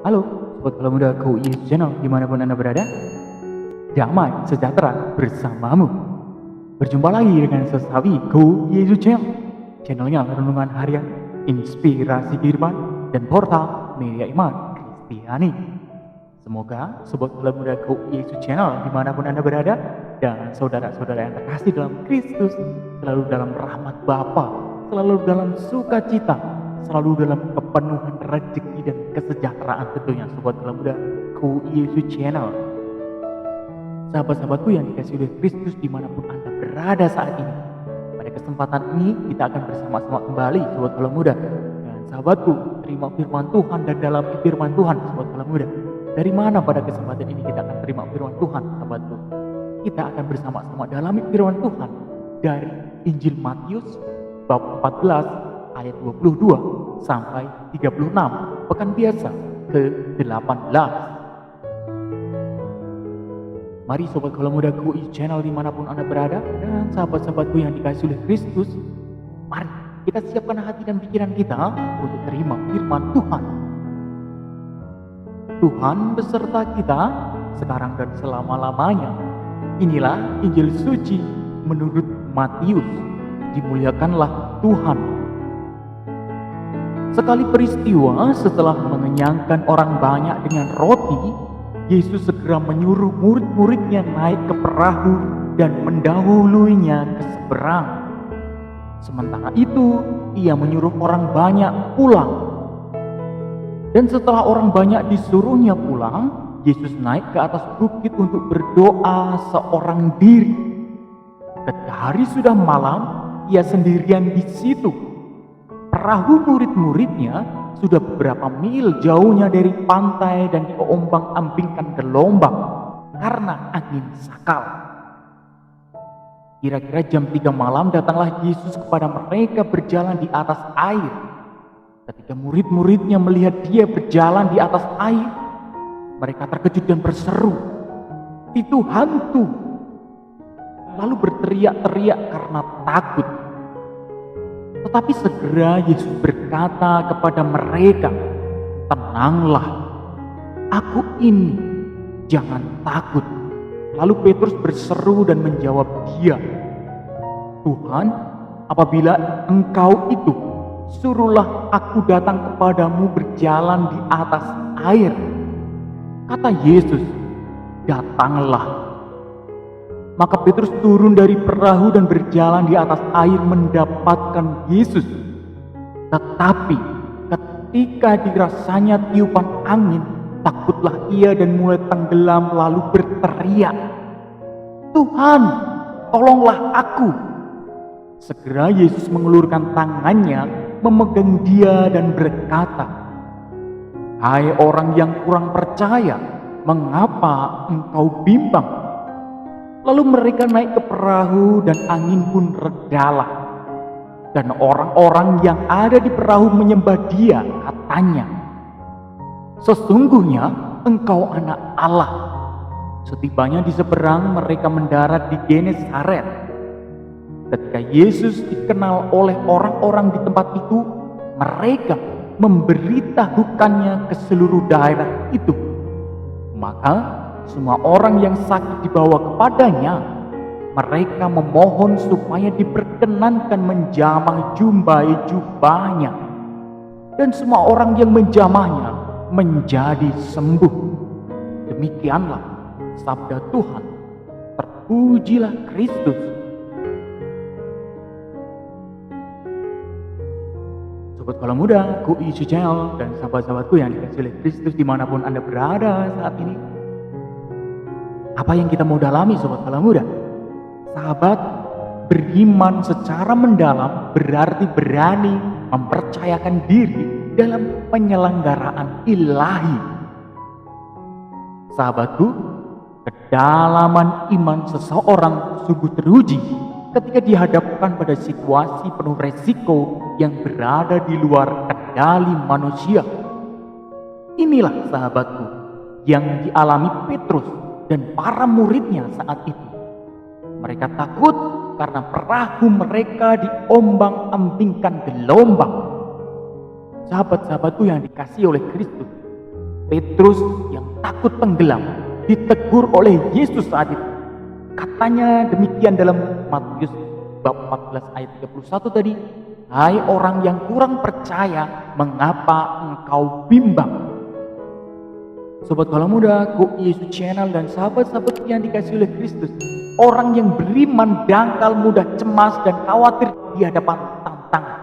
Halo, Sobat Kalau Muda KUI Channel dimanapun Anda berada. Damai sejahtera bersamamu. Berjumpa lagi dengan Sesawi KUI Channel. Channelnya renungan harian, inspirasi kehidupan, dan portal media iman Kristiani. Semoga Sobat Kalau Muda KUI Channel dimanapun Anda berada dan saudara-saudara yang terkasih dalam Kristus selalu dalam rahmat Bapa, selalu dalam sukacita, selalu dalam kepenuhan rezeki dan kesejahteraan tentunya Sobat Kalau Muda KUI Channel. Sahabat-sahabatku yang dikasihi oleh Kristus dimanapun Anda berada saat ini, pada kesempatan ini kita akan bersama-sama kembali Sobat Kalau Muda. Dan sahabatku, terima firman Tuhan dan dalam firman Tuhan Sobat Kalau Muda. Dari mana pada kesempatan ini kita akan terima firman Tuhan sahabatku? Kita akan bersama-sama dalam firman Tuhan dari Injil Matius bab 14 ayat 22 sampai 36, pekan biasa ke-18. Mari Sobat Kalau Muda KUI Channel dimanapun Anda berada dan sahabat-sahabatku yang dikasihi oleh Kristus, mari kita siapkan hati dan pikiran kita untuk terima firman Tuhan. Tuhan beserta kita sekarang dan selama-lamanya. Inilah Injil suci menurut Matius. Dimuliakanlah Tuhan. Sekali peristiwa setelah mengenyangkan orang banyak dengan roti, Yesus segera menyuruh murid-muridnya naik ke perahu dan mendahuluinya ke seberang. Sementara itu, ia menyuruh orang banyak pulang. Dan setelah orang banyak disuruhnya pulang, Yesus naik ke atas bukit untuk berdoa seorang diri. Ketika hari sudah malam, ia sendirian di situ. Perahu murid-muridnya sudah beberapa mil jauhnya dari pantai dan diombang-ambingkan gelombang karena angin sakal. Kira-kira jam 3 malam datanglah Yesus kepada mereka berjalan di atas air. Ketika murid-muridnya melihat dia berjalan di atas air, mereka terkejut dan berseru, "Itu hantu!" Lalu berteriak-teriak karena takut. Tetapi segera Yesus berkata kepada mereka, "Tenanglah, aku ini, jangan takut." Lalu Petrus berseru dan menjawab dia, "Tuhan, apabila Engkau itu, suruhlah aku datang kepadamu berjalan di atas air." Kata Yesus, "Datanglah." Maka Petrus turun dari perahu dan berjalan di atas air mendapatkan Yesus. Tetapi ketika dirasanya tiupan angin, takutlah ia dan mulai tenggelam lalu berteriak, "Tuhan, tolonglah aku." Segera Yesus mengulurkan tangannya, memegang dia dan berkata, "Hai orang yang kurang percaya, mengapa engkau bimbang?" Lalu mereka naik ke perahu dan angin pun redalah. Dan orang-orang yang ada di perahu menyembah dia, katanya, "Sesungguhnya engkau anak Allah." Setibanya di seberang, mereka mendarat di Genesaret. Ketika Yesus dikenal oleh orang-orang di tempat itu, mereka memberitahukannya ke seluruh daerah itu. Maka semua orang yang sakit dibawa kepadanya. Mereka memohon supaya diperkenankan menjamah jubahnya. Dan semua orang yang menjamahnya menjadi sembuh. Demikianlah sabda Tuhan. Terpujilah Kristus. Sobat Kalau Muda KUI Channel dan sahabat-sahabatku yang dikasihi oleh Kristus dimanapun Anda berada saat ini, apa yang kita mau dalami Sobat Kalau Muda? Sahabat, beriman secara mendalam berarti berani mempercayakan diri dalam penyelenggaraan ilahi. Sahabatku, kedalaman iman seseorang sungguh teruji ketika dihadapkan pada situasi penuh resiko yang berada di luar kendali manusia. Inilah sahabatku yang dialami Petrus dan para muridnya saat itu. Mereka takut karena perahu mereka diombang-ambingkan gelombang. Sahabat-sahabatku yang dikasihi oleh Kristus, Petrus yang takut tenggelam ditegur oleh Yesus saat itu. Katanya demikian dalam Matius bab 14 ayat 31 tadi, "Hai orang yang kurang percaya, mengapa engkau bimbang?" Sobat Kala Muda, Go Yesus Channel dan sahabat-sahabat yang dikasihi oleh Kristus, orang yang beriman dangkal, mudah cemas dan khawatir di hadapan tantangan.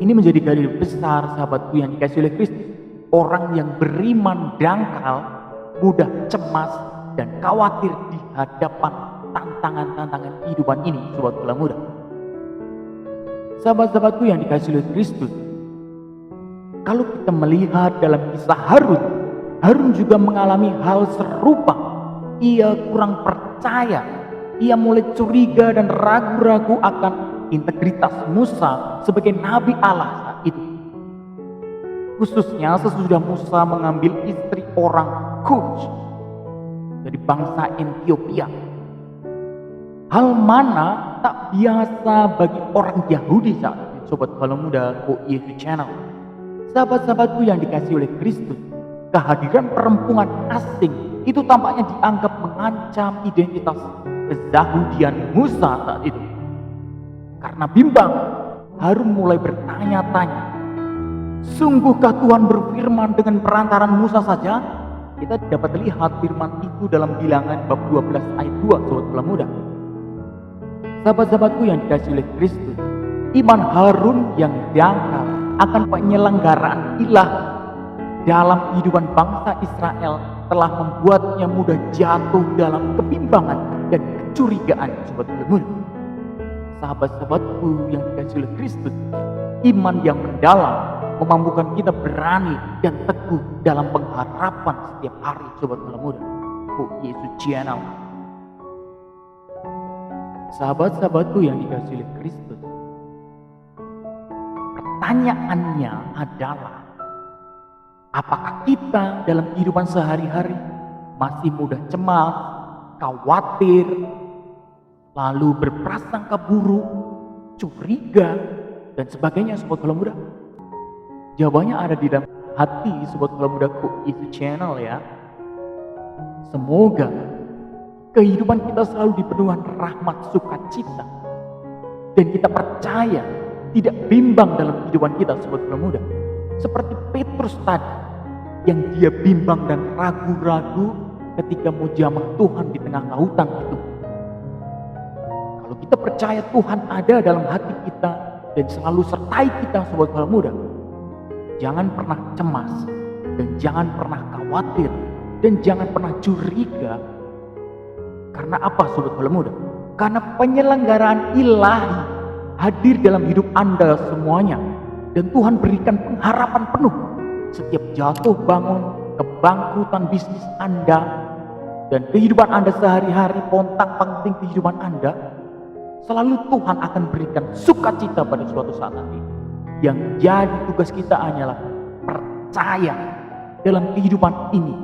Ini menjadi dalil besar sahabatku yang dikasihi oleh Kristus. Orang yang beriman dangkal, mudah cemas dan khawatir di hadapan tantangan-tantangan kehidupan ini, Sobat Kala Muda. Sahabat-sahabatku yang dikasihi oleh Kristus, kalau kita melihat dalam kisah Harun juga mengalami hal serupa. Ia kurang percaya, ia mulai curiga dan ragu-ragu akan integritas Musa sebagai nabi Allah saat itu. Khususnya sesudah Musa mengambil istri orang Kush dari bangsa Ethiopia. Hal mana tak biasa bagi orang Yahudi saat itu, Sobat Kala Muda Go Yesus Channel. Sahabat-sahabatku yang dikasihi oleh Kristus, kehadiran perempuan asing itu tampaknya dianggap mengancam identitas keyahudian Musa saat itu. Karena bimbang, Harun mulai bertanya-tanya, sungguhkah Tuhan berfirman dengan perantaran Musa saja? Kita dapat lihat firman itu dalam Bilangan bab 12 ayat 2, Sobat Kala Muda. Sahabat-sahabatku yang dikasihi oleh Kristus, iman Harun yang dangkal akan penyelenggaraan ilah dalam kehidupan bangsa Israel telah membuatnya mudah jatuh dalam kebimbangan dan kecurigaan, Sobat Kala Muda. Sahabat-sahabatku yang dikasihi oleh Kristus, iman yang mendalam memampukan kita berani dan teguh dalam pengharapan setiap hari, Sobat Kala Muda Go Yesus Channel. Sahabat-sahabatku yang dikasihi oleh Kristus, pertanyaannya adalah, apakah kita dalam kehidupan sehari-hari masih mudah cemas, khawatir, lalu berprasangka buruk, curiga, dan sebagainya, Sobat Kala Muda? Jawabannya ada di dalam hati Sobat Kala Muda Go Yesus Channel ya. Semoga kehidupan kita selalu dipenuhi rahmat sukacita, dan kita percaya tidak bimbang dalam kehidupan kita, Sobat Kala Muda. Seperti Petrus tadi, yang dia bimbang dan ragu-ragu ketika mau jamah Tuhan di tengah lautan itu. Kalau kita percaya Tuhan ada dalam hati kita dan selalu sertai kita, Sobat Kala Muda, jangan pernah cemas dan jangan pernah khawatir dan jangan pernah curiga. Karena apa, Sobat Kala Muda? Karena penyelenggaraan ilahi hadir dalam hidup Anda semuanya, dan Tuhan berikan pengharapan penuh. Setiap jatuh bangun, kebangkrutan bisnis Anda dan kehidupan Anda sehari-hari, pontang-panting kehidupan Anda, selalu Tuhan akan berikan sukacita pada suatu saat nanti. Yang jadi tugas kita hanyalah percaya dalam kehidupan ini,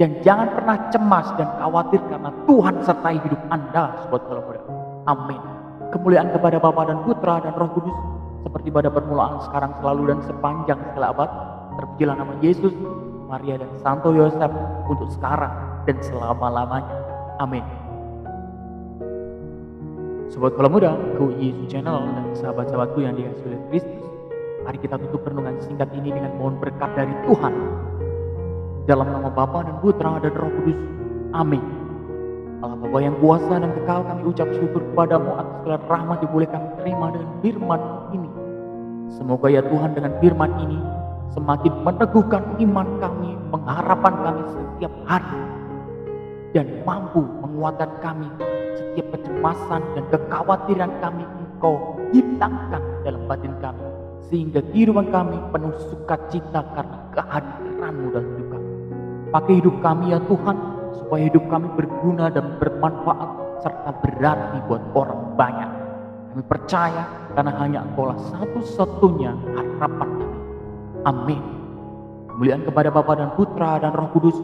dan jangan pernah cemas dan khawatir karena Tuhan sertai hidup Anda, Sobat Kala Muda. Amin. Kemuliaan kepada Bapa dan Putra dan Roh Kudus, seperti pada permulaan, sekarang, selalu, dan sepanjang segala abad. Terpujilah nama Yesus, Maria, dan Santo Yosef untuk sekarang dan selama-lamanya. Amin. Sobat Kala Muda Go Yesus Channel dan sahabat-sahabatku yang dikasihi oleh Kristus, mari kita tutup renungan singkat ini dengan mohon berkat dari Tuhan. Dalam nama Bapa dan Putra dan Roh Kudus. Amin. Allah Bapa yang kuasa dan kekal, kami ucap syukur kepadamu atas segala rahmat yang boleh kami terima dengan firman ini. Semoga ya Tuhan, dengan firman ini semakin meneguhkan iman kami, pengharapan kami setiap hari, dan mampu menguatkan kami setiap kecemasan dan kekhawatiran kami Engkau hilangkan dalam batin kami, sehingga kehidupan kami penuh sukacita karena kehadiran-Mu dalam hidup kami. Pakai hidup kami ya Tuhan, supaya hidup kami berguna dan bermanfaat serta berarti buat orang banyak. Kami percaya karena hanya Engkau lah satu-satunya harapan kami. Amin. Kemuliaan kepada Bapa dan Putra dan Roh Kudus,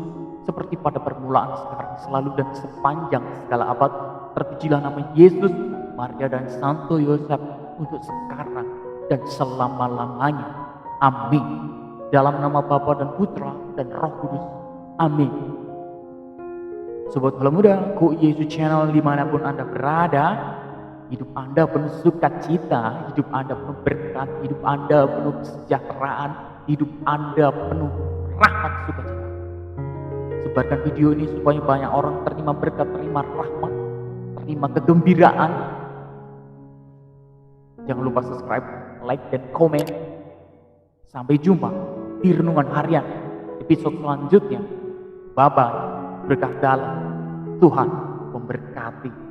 seperti pada permulaan, sekarang, selalu, dan sepanjang segala abad. Terpujilah nama Yesus, Maria, dan Santo Yosef untuk sekarang dan selama-lamanya. Amin. Dalam nama Bapa dan Putra dan Roh Kudus. Amin. Sobat Halo Muda, Ko Yesus Channel dimanapun Anda berada, hidup Anda penuh sukacita, hidup Anda penuh berkat, hidup Anda penuh kesejahteraan, hidup Anda penuh rahmat sukacita. Sebarkan video ini supaya banyak orang terima berkat, terima rahmat, terima kegembiraan. Jangan lupa subscribe, like, dan komen. Sampai jumpa di renungan harian episode selanjutnya. Bye-bye. Berkah dalam. Tuhan memberkati.